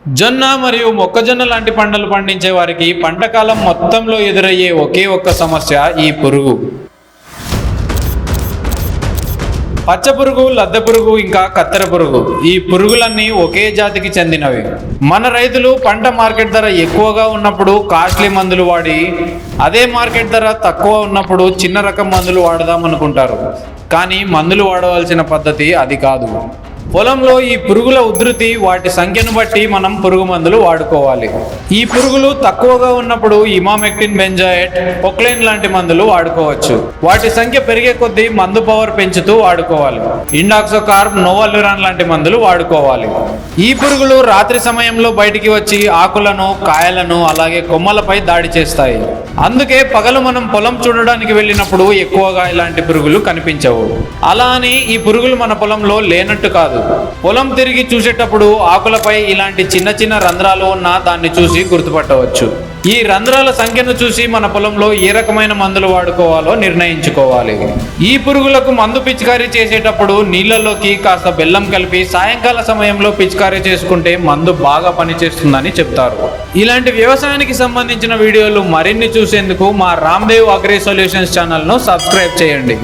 జొన్న మరియు మొక్కజొన్న లాంటి పంటలు పండించే వారికి పంటకాలం మొత్తంలో ఎదురయ్యే ఒకే ఒక్క సమస్య ఈ పురుగు. పచ్చ పురుగు, లద్దె పురుగు, ఇంకా కత్తెర పురుగు. ఈ పురుగులన్నీ ఒకే జాతికి చెందినవి. మన రైతులు పంట మార్కెట్ ధర ఎక్కువగా ఉన్నప్పుడు కాస్ట్లీ మందులు వాడి, అదే మార్కెట్ ధర తక్కువ ఉన్నప్పుడు చిన్న రకం మందులు వాడదాం అనుకుంటారు. కానీ మందులు వాడవలసిన పద్ధతి అది కాదు. పొలంలో ఈ పురుగుల ఉధృతి, వాటి సంఖ్యను బట్టి మనం పురుగు మందులు వాడుకోవాలి. ఈ పురుగులు తక్కువగా ఉన్నప్పుడు ఇమామెక్టిన్, బెంజాయేట్, పొక్లైన్ లాంటి మందులు వాడుకోవచ్చు. వాటి సంఖ్య పెరిగే కొద్దీ మందు పవర్ పెంచుతూ వాడుకోవాలి. ఇండాక్సోకార్బ్, నోవాల్యురాన్ లాంటి మందులు వాడుకోవాలి. ఈ పురుగులు రాత్రి సమయంలో బయటికి వచ్చి ఆకులను, కాయలను, అలాగే కొమ్మలపై దాడి చేస్తాయి. అందుకే పగలు మనం పొలం చూడడానికి వెళ్ళినప్పుడు ఎక్కువగా ఇలాంటి పురుగులు కనిపించవు. అలా అని ఈ పురుగులు మన పొలంలో లేనట్టు కాదు. పొలం తిరిగి చూసేటప్పుడు ఆకులపై ఇలాంటి చిన్న చిన్న రంధ్రాలు ఉన్నా దాన్ని చూసి గుర్తుపట్టవచ్చు. ఈ రంధ్రాల సంఖ్యను చూసి మన పొలంలో ఏ రకమైన మందులు వాడుకోవాలో నిర్ణయించుకోవాలి. ఈ పురుగులకు మందు పిచికారీ చేసేటప్పుడు నీళ్లలోకి కాస్త బెల్లం కలిపి సాయంకాల సమయంలో పిచికారీ చేసుకుంటే మందు బాగా పనిచేస్తుందని చెప్తారు. ఇలాంటి వ్యవసాయానికి సంబంధించిన వీడియోలు మరిన్ని చూసేందుకు మా రామ్దేవ్ అగ్రి సొల్యూషన్స్ ఛానల్ను సబ్స్క్రైబ్ చేయండి.